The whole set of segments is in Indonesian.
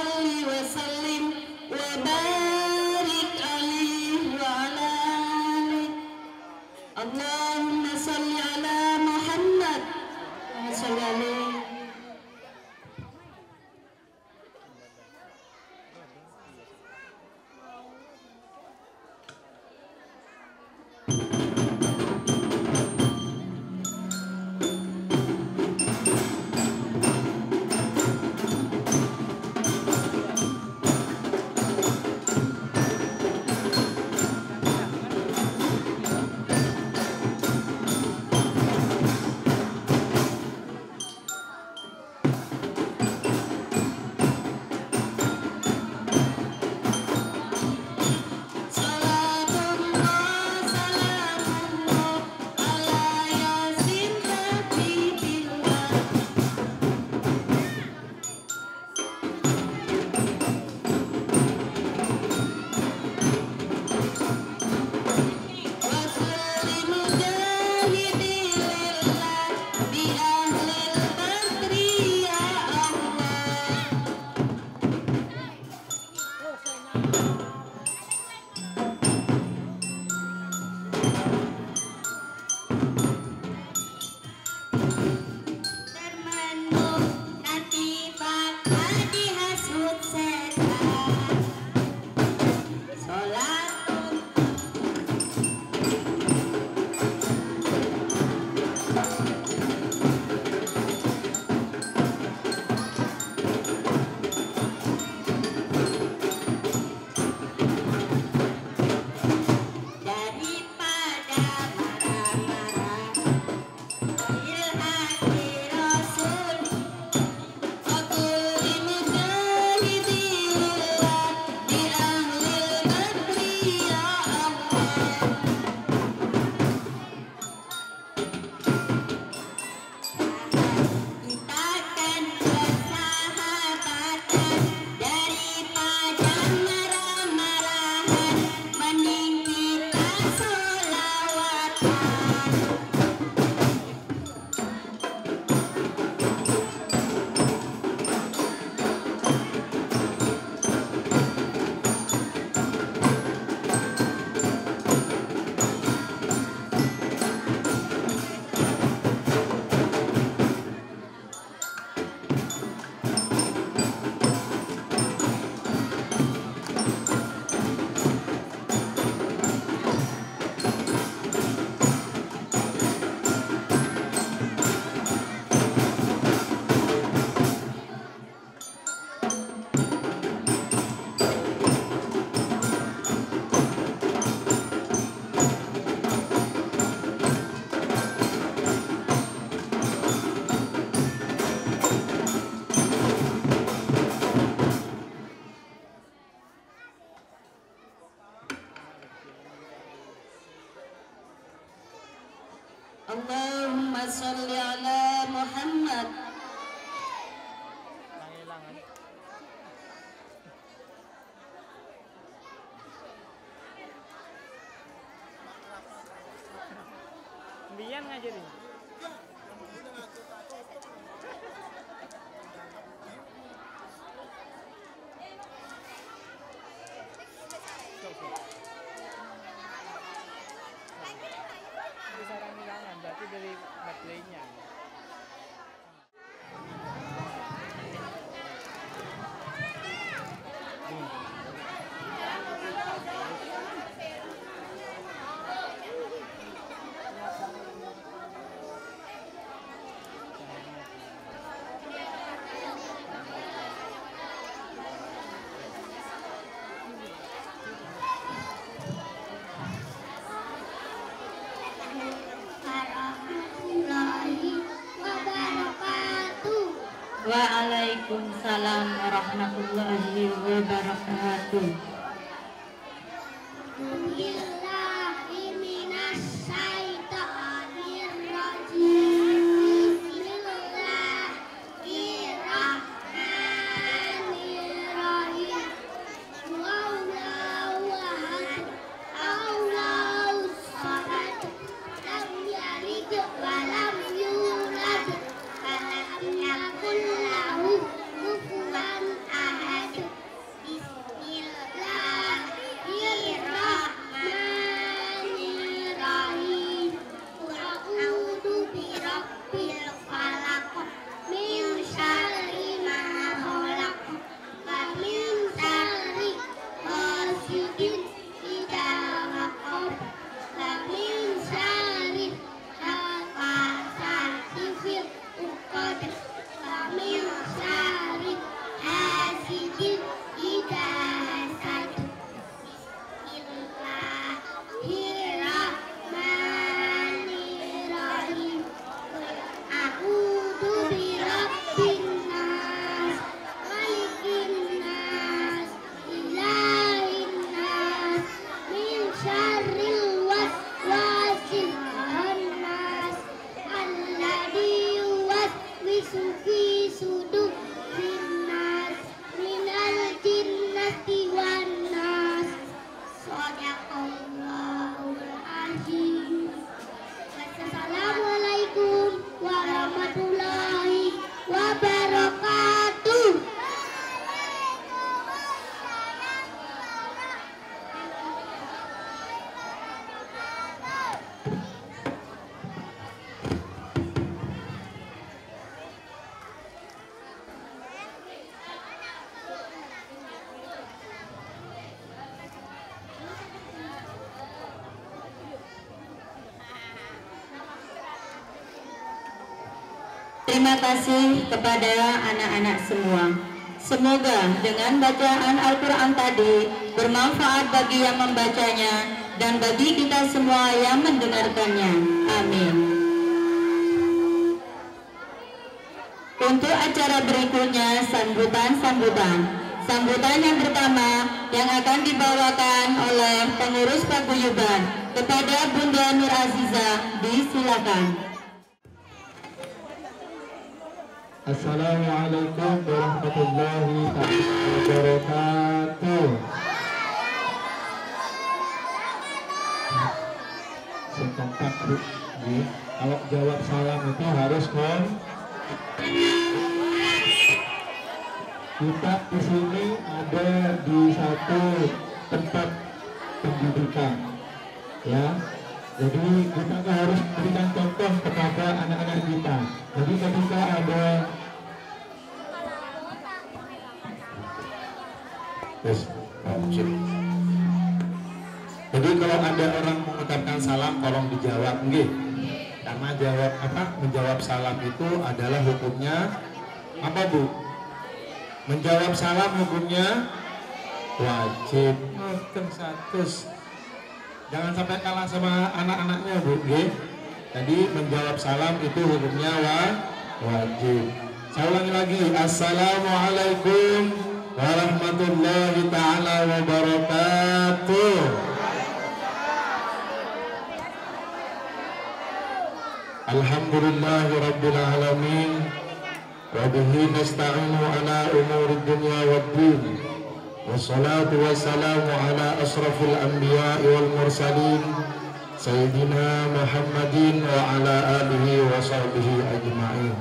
salli wa sallim wa barik alaihi wa ala alihi. Allahumma salli ala Muhammad wa salli alaihi. Allahumma salli ala Muhammad. Biar ngajarin. Berarti dari baterainya. Waalaikumsalam warahmatullahi wabarakatuh. Walam yakul lahu kufuwan ahad. Terima kasih kepada anak-anak semua. Semoga dengan bacaan Al-Quran tadi bermanfaat bagi yang membacanya dan bagi kita semua yang mendengarkannya. Amin. Untuk acara berikutnya sambutan yang pertama yang akan dibawakan oleh pengurus paguyuban kepada Bunda Nur Azizah, disilakan. Assalamualaikum warahmatullahi wabarakatuh. Setempat Bu, kalau jawab salam itu harus kita di sini ada di satu tempat pendidikan, ya. Jadi kita harus berikan contoh kepada anak-anak kita. Jadi ketika ada jadi kalau ada orang mengucapkan salam tolong dijawab, nggih. Karena menjawab salam itu adalah hukumnya apa, Bu? Menjawab salam hukumnya wajib. Jangan sampai kalah sama anak-anaknya, Bu. Jadi menjawab salam itu hukumnya wajib. Saya ulangi lagi. Assalamualaikum warahmatullahi ta'ala wabarakatuh. Alhamdulillahi rabbil alamin. Wa bihi nasta'inu ala umuri dunya waddin. Wassalatu wassalamu ala asrafil anbiya'i wal mursalin Sayyidina Muhammadin wa ala alihi wa sahbihi ajma'in.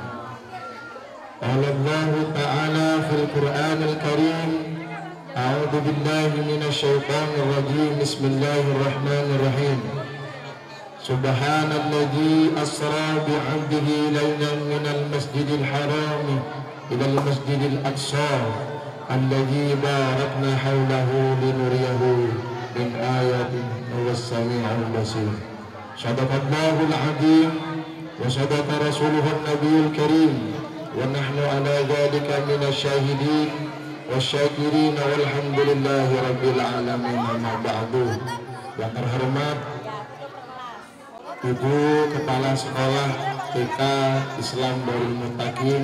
Qala Allah ta'ala fil Qur'anil Karim, a'udzu billahi minasy syaithanir rajim. Bismillahirrahmanirrahim. Subhanalladzi asra bi'abdihi laylan minal masjidil haram ilal masjidil aqsa alladzi barakna hawlahu linuriyahu min ayatin huwas sami'ul basir. Shadaqallahul azim wa sadaqa rasuluhun nabiyul karim wa nahnu ala dzalika minasy syahidin wasyakirin walhamdulillahi rabbil alamin. Amma ba'du. Yang terhormat Ibu Kepala Sekolah TK Islam Darul Muttaqin,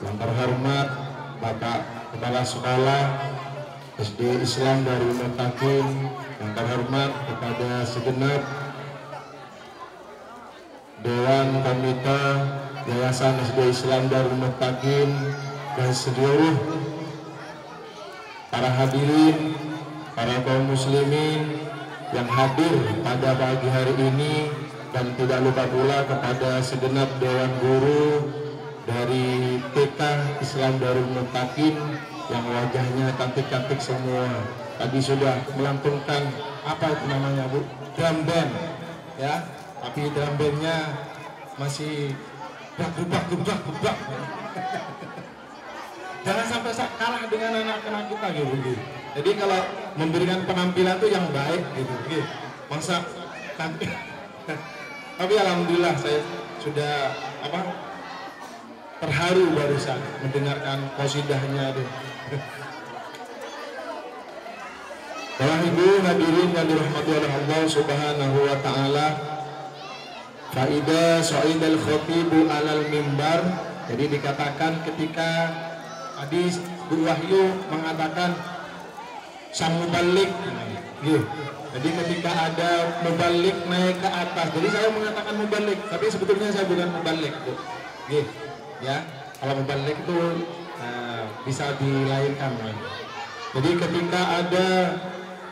yang terhormat Bapak Kepala Sekolah SD Islam Darul Muttaqin, yang terhormat kepada segenap Dewan Komite Yayasan SD Islam Darul Muttaqin dan seluruh para hadirin, para kaum muslimin yang hadir pada pagi hari ini, dan tidak lupa pula kepada segenap Dewan Guru dari TK Islam Darul Muttaqin yang wajahnya cantik-cantik semua. Tadi sudah melantunkan apa itu namanya, Bu? Drum band, ya. Tapi drum bandnya masih gebrak. Jangan sampai kalah dengan anak-anak kita gitu. Jadi kalau memberikan penampilan itu yang baik gitu. Masa cantik. Tapi alhamdulillah saya sudah terharu barusan mendengarkan qasidahnya itu. Bapak Ibu hadirin yang dirahmati oleh Allah Subhanahu wa taala, faida sa'idal khatibu alal mimbar. Jadi dikatakan ketika hadis Bu Wahyu mengatakan sang mubalik, jadi ketika ada mubalik naik ke atas, jadi saya mengatakan mubalik, tapi sebetulnya saya bukan mubalik, Bu. Ya, kalau mubalik itu bisa dilainkan. Jadi ketika ada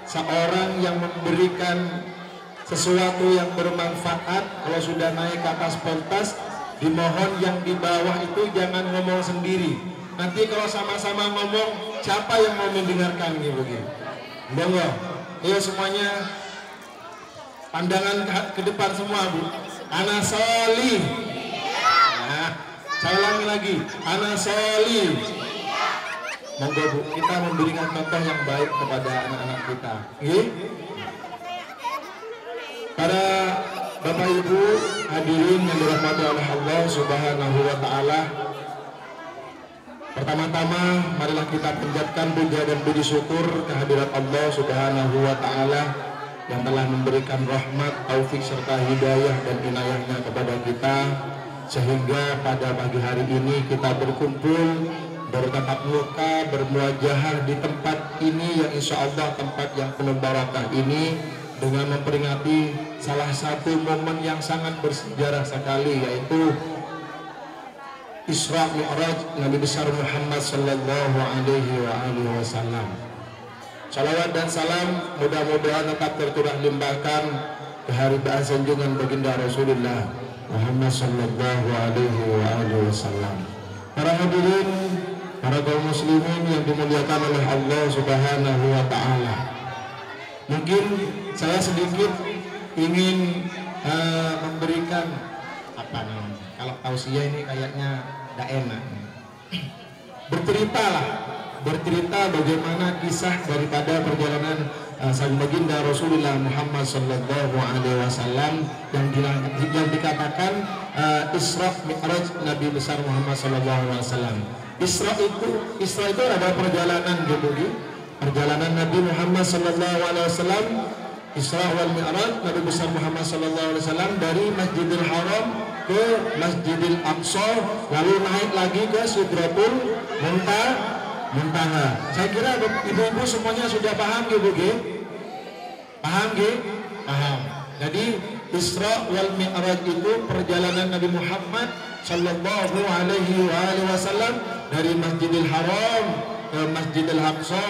seorang yang memberikan sesuatu yang bermanfaat, kalau sudah naik ke atas pentas, dimohon yang di bawah itu jangan ngomong sendiri. Nanti kalau sama-sama ngomong, siapa yang mau mendengarkan gitu? Monggo, ayo semuanya pandangan ke depan semua, Bu. Ana solih. Nah, saya ulangi lagi, ana solih. Monggo, Bu, kita memberikan contoh yang baik kepada anak-anak kita. Para Bapak Ibu hadirin yang dirahmati oleh Allah Subhanahu wa taala. Pertama-tama marilah kita panjatkan puja dan puji syukur kehadirat Allah Subhanahu wa taala yang telah memberikan rahmat, taufik serta hidayah dan inayahnya kepada kita sehingga pada pagi hari ini kita berkumpul bertatap muka, bermuajahah di tempat ini yang insya Allah tempat yang penuh barakah ini dengan memperingati salah satu momen yang sangat bersejarah sekali, yaitu Isra Mi'raj Nabi besar Muhammad sallallahu alaihi wasallam. Salawat dan salam mudah-mudahan tetap tercurah limpahkan keharibaan sanjungan baginda Rasulullah Muhammad sallallahu alaihi wasallam. Para hadirin, para kaum muslimin yang dimuliakan oleh Allah Subhanahu wa taala. Mungkin saya sedikit ingin memberikan apa namanya? Kalau tausiah ini kayaknya tidak enak. Bercerita bagaimana kisah daripada perjalanan sang baginda Rasulullah Muhammad sallallahu alaihi wasallam yang dikatakan Isra Mi'raj Nabi besar Muhammad sallallahu alaihi wasallam. Isra itu adalah perjalanan perjalanan Nabi Muhammad sallallahu alaihi wasallam. Isra wal Mi'raj Nabi besar Muhammad sallallahu alaihi wasallam dari Masjidil Haram ke Masjidil Aqsa, lalu naik lagi ke Sidratul Muntaha. Saya kira ibu-ibu semuanya sudah paham Bu? Paham? Jadi Isra wal Mi'raj itu perjalanan Nabi Muhammad sallallahu alaihi wasallam dari Masjidil Haram ke Masjidil Aqsa,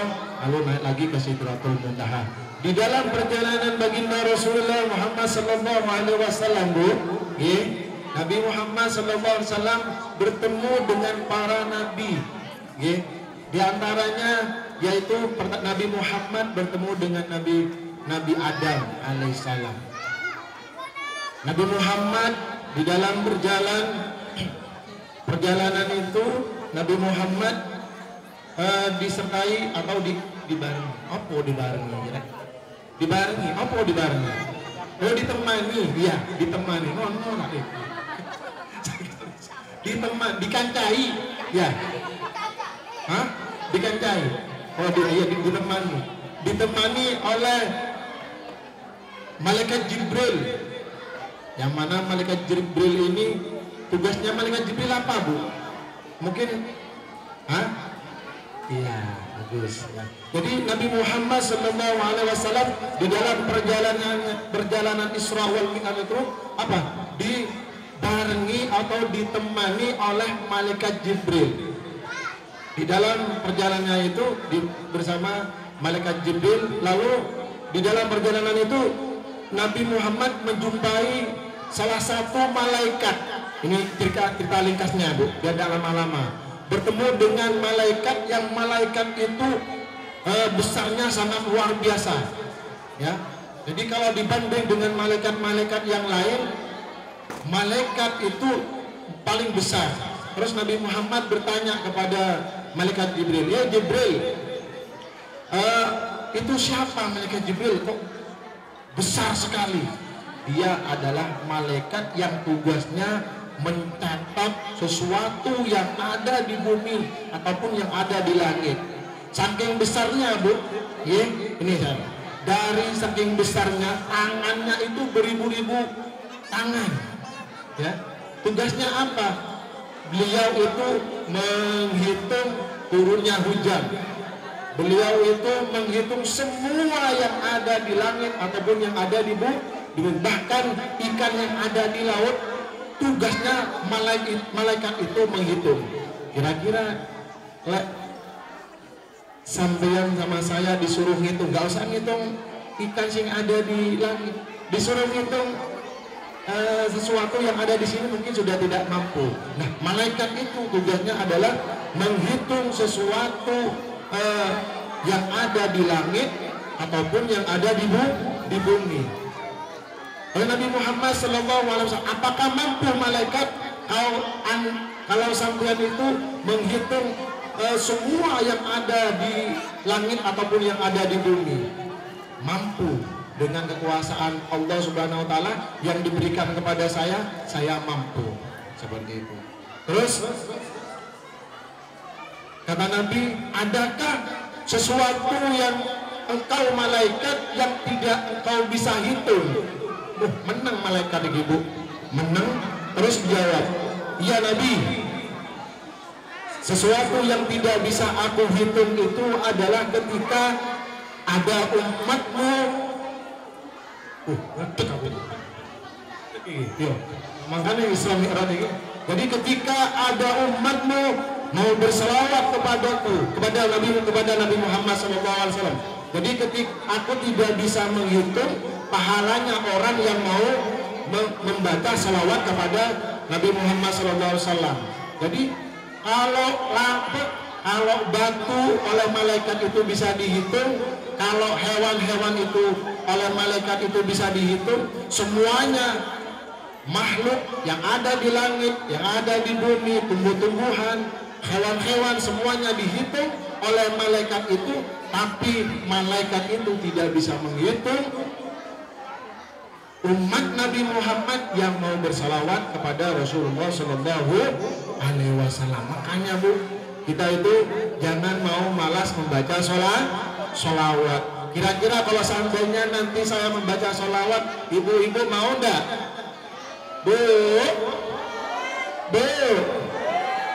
lalu naik lagi ke Sidratul Muntaha. Di dalam perjalanan baginda Rasulullah Muhammad sallallahu alaihi wasallam, Nabi Muhammad sallallahu alaihi wasallam bertemu dengan para nabi. Di antaranya yaitu Nabi Muhammad bertemu dengan Nabi Adam alaihissalam. Nabi Muhammad di dalam perjalanan itu Nabi Muhammad disertai atau dibarengi. Apa dibarengi? Dibarengi. Apa dibarengi? Oh, ditemani. Iya, ditemani. Dikancai. Ya. Hah? Dikancai. Oh, ditemani. Ditemani oleh malaikat Jibril. Yang mana malaikat Jibril ini tugasnya malaikat Jibril apa, Bu? Mungkin iya, bagus ya. Jadi Nabi Muhammad sallallahu alaihi wasallam di dalam perjalanan Isra wal Mi'raj itu apa? Dibarengi atau ditemani oleh malaikat Jibril. Di dalam perjalanannya itu bersama malaikat Jibril, lalu di dalam perjalanan itu Nabi Muhammad menjumpai salah satu malaikat. Ini cerita ringkasnya, Bu, biar tidak lama-lama. Bertemu dengan malaikat yang malaikat itu besarnya sangat luar biasa, ya. Jadi kalau dibanding dengan malaikat-malaikat yang lain, malaikat itu paling besar. Terus Nabi Muhammad bertanya kepada malaikat Jibril, ya Jibril, itu siapa malaikat Jibril? Kok besar sekali? Dia adalah malaikat yang tugasnya mencatat sesuatu yang ada di bumi ataupun yang ada di langit. Saking besarnya, Bu, ya, ini saya. Dari saking besarnya, tangannya itu beribu-ribu tangan. Ya, tugasnya apa? Beliau itu menghitung turunnya hujan. Beliau itu menghitung semua yang ada di langit ataupun yang ada di bumi, bahkan ikan yang ada di laut. Tugasnya malaikat itu menghitung. Kira-kira sampeyan sama saya disuruh ngitung, nggak usah ngitung ikan yang ada di langit, disuruh ngitung sesuatu yang ada di sini mungkin sudah tidak mampu. Nah, malaikat itu tugasnya adalah menghitung sesuatu yang ada di langit ataupun yang ada di bumi. Oleh Nabi Muhammad sallallahu alaihi wasallam, apakah mampu malaikat kalau sampeyan itu menghitung semua yang ada di langit ataupun yang ada di bumi? Mampu. dengan kekuasaan Allah Subhanahu wa taala yang diberikan kepada saya mampu. Seperti itu. Terus kata Nabi, adakah sesuatu yang engkau malaikat yang tidak engkau bisa hitung? Menang malaikat ibu, menang. Terus jawab, iya Nabi, sesuatu yang tidak bisa aku hitung itu adalah ketika ada umatmu. Makanya Isra Mi'raj ini. Jadi ketika ada umatmu mau berselawat kepadaku, kepada Nabi Muhammad SAW. Jadi ketika aku tidak bisa menghitung pahalanya orang yang mau membaca selawat kepada Nabi Muhammad SAW. Jadi kalau batu oleh malaikat itu bisa dihitung, kalau hewan-hewan itu oleh malaikat itu bisa dihitung, semuanya makhluk yang ada di langit, yang ada di bumi, tumbuh-tumbuhan, hewan-hewan, semuanya dihitung oleh malaikat itu, tapi malaikat itu tidak bisa menghitung umat Nabi Muhammad yang mau bersalawat kepada Rasulullah Shallallahu Alaihi Wasallam. Makanya Bu, kita itu jangan mau malas membaca sholawat. Kira-kira kalau seandainya nanti saya membaca sholawat, ibu-ibu mau enggak? Bu,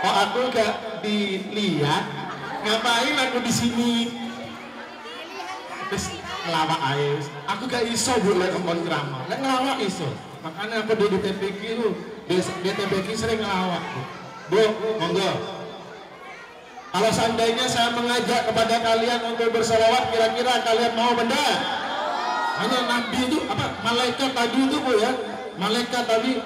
kok aku gak dilihat? Ngapain aku di sini? Terus ngelawak aja. Aku gak iso Bu lek ngomong ceramah. Lek ngelawak iso. Makanya aku di TPQ lu, di TPQ sering ngelawak. Bu, monggo. Kalau seandainya saya mengajak kepada kalian untuk bersalawat, kira-kira kalian mau benda? Hanya Nabi itu apa? Malaikat tadi itu Bu ya. Malaikat tadi,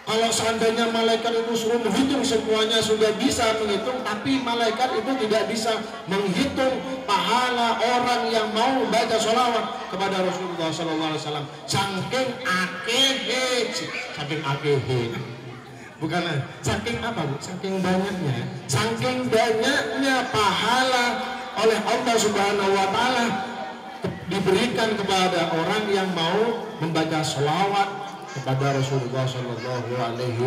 kalau seandainya malaikat itu suruh menghitung semuanya sudah bisa menghitung, tapi malaikat itu tidak bisa menghitung pahala orang yang mau membaca sholawat kepada Rasulullah SAW. Saking akehe, bukan saking apa Bu? Saking banyaknya pahala oleh Allah Subhanahu Wa Taala diberikan kepada orang yang mau membaca sholawat kepada Rasulullah Shallallahu Alaihi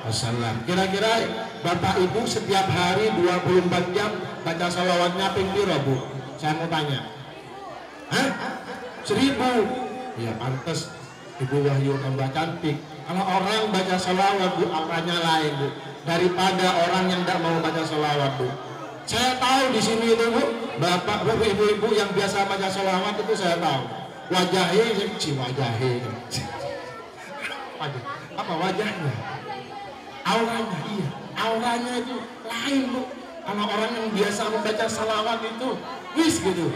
Wasallam. Kira-kira Bapak Ibu setiap hari 24 jam baca sholawatnya ping piro Bu? Saya mau tanya. 1000. Ya pantas Ibu Wahyu tambah cantik. Kalau orang baca sholawat Bu, auranya lain Bu, daripada orang yang tidak mau baca sholawat Bu. Saya tahu di sini itu Bu, Bapak, Ibu-ibu yang biasa baca sholawat itu saya tahu. Wajahnya, apa wajahnya? Auranya, iya. Auranya itu lain Bu. Kalau orang yang biasa membaca sholawat itu, wis gitu.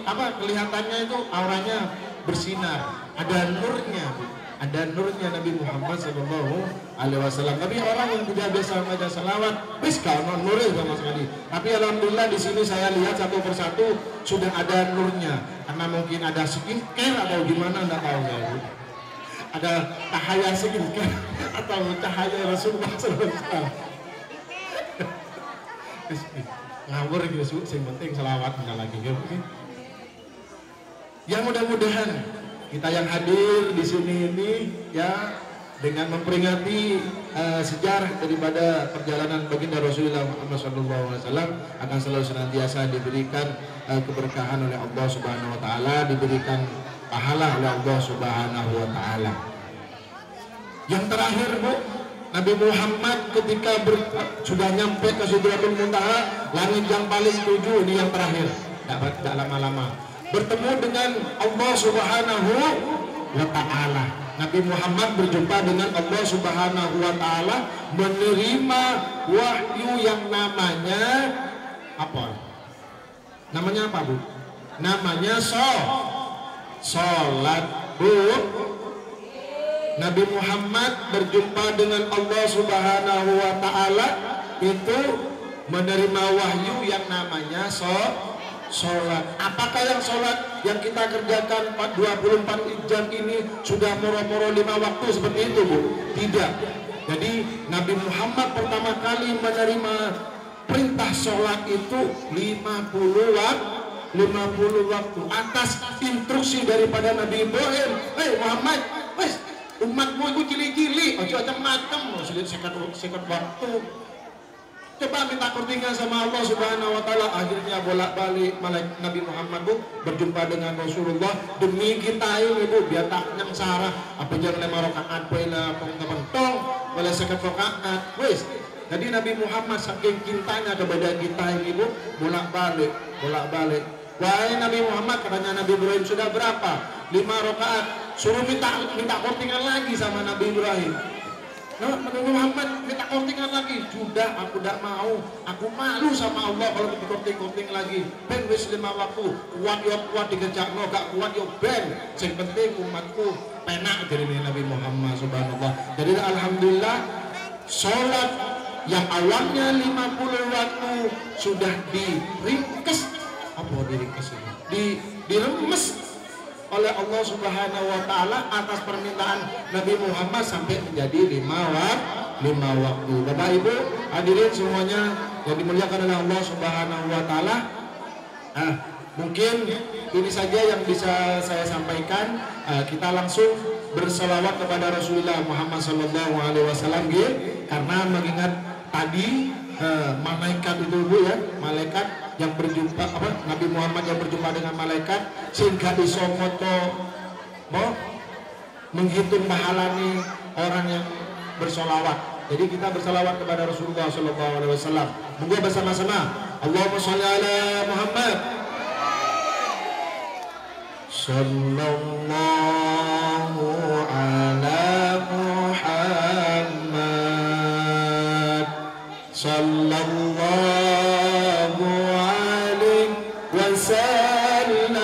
Kelihatannya itu auranya bersinar. Ada nurnya Bu. Ada nurnya Nabi Muhammad SAW. Tapi orang yang tidak biasa membaca salawat, wis gak ono nurnya sama sekali. Tapi alhamdulillah di sini saya lihat satu persatu sudah ada nurnya. Karena mungkin ada skincare atau gimana enggak tahu saya. Ada cahaya skincare atau cahaya Rasulullah SAW. Ngawur gitu, yang penting salawat enggak lagi. Ya mudah-mudahan kita yang hadir di sini ini ya dengan memperingati sejarah daripada perjalanan baginda Rasulullah Muhammad SAW akan selalu senantiasa diberikan keberkahan oleh Allah Subhanahu Wa Taala, diberikan pahala oleh Allah Subhanahu Wa Taala. Yang terakhir Bu, Nabi Muhammad ketika sudah nyampe ke Sidratul Muntaha, langit yang paling 7, ini yang terakhir, tidak lama-lama bertemu dengan Allah Subhanahu Wa Ta'ala. Nabi Muhammad berjumpa dengan Allah Subhanahu Wa Ta'ala, menerima wahyu yang namanya apa? Namanya apa Bu? Namanya sholat Bu. Nabi Muhammad berjumpa dengan Allah Subhanahu Wa Ta'ala itu menerima wahyu yang namanya sholat. Apakah yang sholat yang kita kerjakan 24 jam ini sudah moro-moro 5 waktu seperti itu Bu? Tidak. Jadi Nabi Muhammad pertama kali menerima perintah sholat itu 50 waktu atas instruksi daripada Nabi Ibrahim. Hei Muhammad, wes umatmu itu cili-cili, ojo macam-macam, sekat waktu. Coba minta kurtingan sama Allah Subhanahu wa taala, akhirnya bolak-balik malaikat Nabi Muhammad Bu berjumpa dengan Rasulullah demi kita ini Bu, biar tak nyangsara apa jangan 5 rakaat poila pengtong boleh sekat rakaat. Wes. Jadi Nabi Muhammad saking cintanya kepada kita ini Bu, bolak-balik. Wahai Nabi Muhammad, katanya Nabi Ibrahim, sudah berapa? 5 rakaat. Suruh minta kurtingan lagi sama Nabi Ibrahim. Nah, Nabi Muhammad minta kortingan lagi. Sudah, aku tidak mau. Aku malu sama Allah kalau dikorting lagi. Ben wis 5 waktu. Kuat dikerjakno, gak kuat yo ben. Yang penting umatku penak dari Nabi Muhammad subhanallah. Jadi alhamdulillah sholat yang awalnya 50 waktu sudah diringkes. Apa diringkes ini? Diremes oleh Allah Subhanahu wa taala atas permintaan Nabi Muhammad sampai menjadi 5 waktu. Bapak Ibu hadirin semuanya yang dimuliakan oleh Allah Subhanahu wa taala. Mungkin ini saja yang bisa saya sampaikan. Kita langsung berselawat kepada Rasulullah Muhammad sallallahu alaihi wasallam karena mengingat tadi malaikat itu Bu ya, malaikat yang berjumpa Nabi Muhammad yang berjumpa dengan malaikat sehingga iso foto menghitung pahalani orang yang bersolawat. Jadi kita bersolawat kepada Rasulullah sallallahu alaihi wasallam. Monggo bersama-sama. Allahumma sholli ala Muhammad. Sallallahu ala Muhammad. Sallallahu وسلم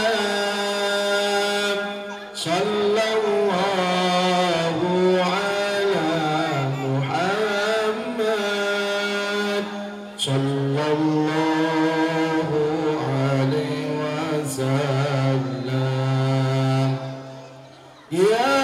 صلى الله على محمد صلى الله عليه وسلم يا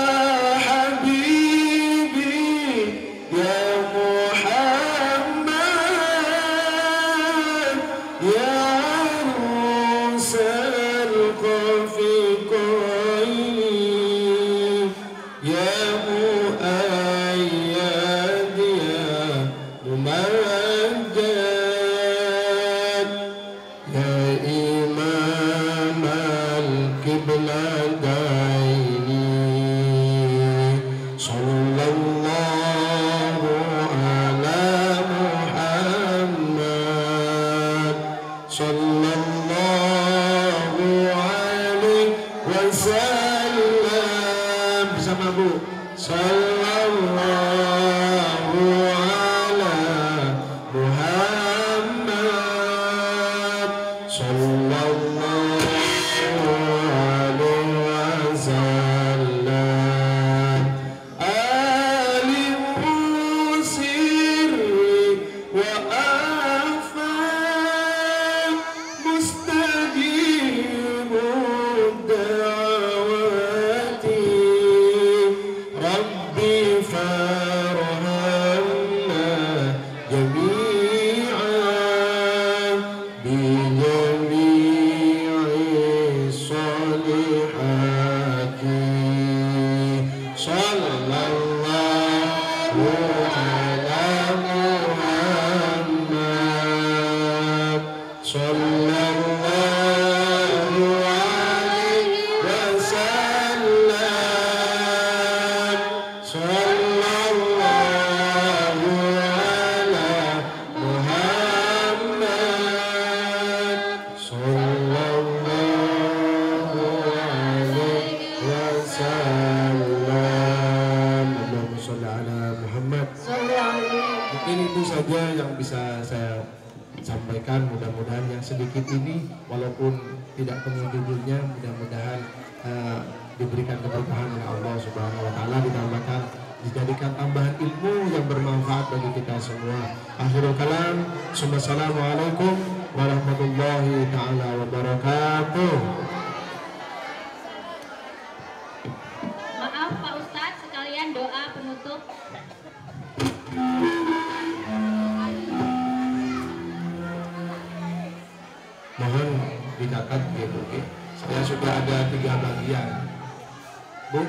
mudah-mudahan yang sedikit ini walaupun tidak ketemu judulnya, mudah-mudahan diberikan keberkahan oleh Allah Subhanahu wa taala, ditambahkan dijadikan tambahan ilmu yang bermanfaat bagi kita semua. Akhirul kalam, assalamualaikum warahmatullahi taala wabarakatuh. Maaf Pak Ustadz, sekalian doa penutup. Mohon dicatat ya Bu, Saya sudah ada 3 bagian. Bu,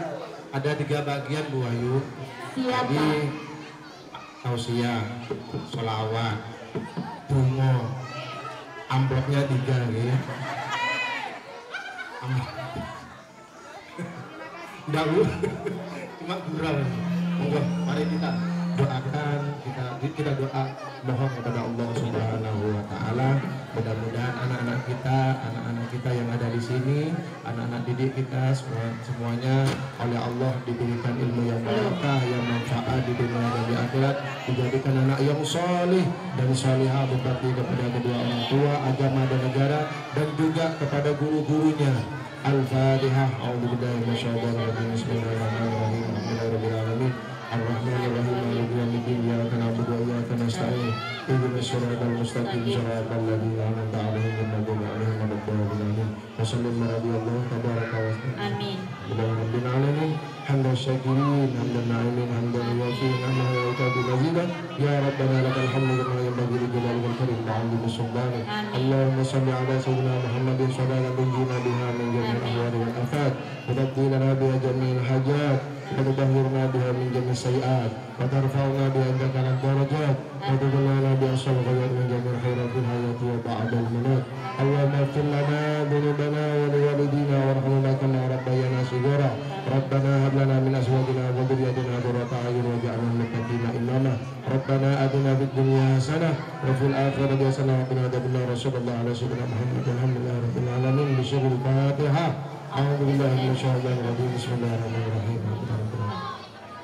ada 3 bagian Bu Wahyu. Siap, Jadi Pak. tausiah, sholawat, bungo, amplopnya 3 gitu. Enggak Bu, cuma gurau. Monggo, mari kita doakan, kita doa mohon kepada Allah Subhanahu wa taala, mudah-mudahan anak-anak kita yang ada di sini, anak-anak didik kita semuanya oleh Allah diberikan ilmu yang barokah, yang manfaat di dunia dan di akhirat, dijadikan anak yang solih dan salihah, berbakti kepada kedua orang tua, agama dan negara, dan juga kepada guru-gurunya. Al-Fatihah. A'udzubillahi minasyaitonir rajim. Bismillahirrahmanirrahim. Alhamdulillahirabbil alamin. Ar-Rahmanir-Rahim. Maliki yaumiddin. Iyyaka na'budu wa iyyaka nasta'in. Ihdinas siratal mustaqim. Siratal ladzina an'amta 'alaihim ghairil maghdubi 'alaihim waladdallin. Wa sallallahu alaihi tabaraka wa ta'ala. Amin. Rabbil alamin. Hamdan syakirin, hamdan na'imin, hamdan yuwafi ni'amahu wa yukafi mazidan. Ya Rabbana lakal hamdu kama yanbaghi li jalalil karim wa 'azimi sultanik. Allahumma shalli ala sayyidina Muhammadin sallallahu tunjina biha min jami'il ahwali wal afat, wa taqdi lana biha jami'il hajat, wa tutahhirna biha min jami'is sayyi'at, wa tarfa'una biha indaka al darajat, wa tudkhilna biha al-khairat min jami'il khairatil hayati wa ba'dal mamat. Allahumma ighfir lana dhunubana wa liwalidina warhamna kama rabbayana shighara. Rabbana hab lana min azwajina wa dhurriyyatina qurrata a'yun waj'alna lil muttaqina imama. Rabbana atina fid dunya hasanah wa fil akhirati hasanah wa qina adzabannar. Rasulullah alaihi wasallam Muhammad alhamdulillahi rabbil alamin. Bismillahil Fatihah. A'udzu billahi minasyaitonir rajim. Bismillahirrahmanirrahim.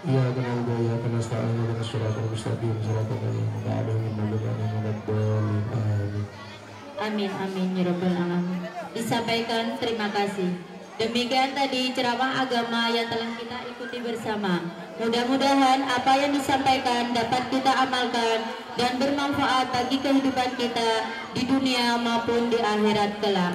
Iyyaka na'budu wa iyyaka nasta'in. Ihdinas siratal mustaqim. Siratal ladzina an'amta 'alaihim ghairil maghdubi 'alaihim waladdallin. Amin, amin, ya Rabbal alamin. Disampaikan terima kasih. Demikian tadi ceramah agama yang telah kita ikuti bersama. Mudah-mudahan apa yang disampaikan dapat kita amalkan dan bermanfaat bagi kehidupan kita di dunia maupun di akhirat kelak.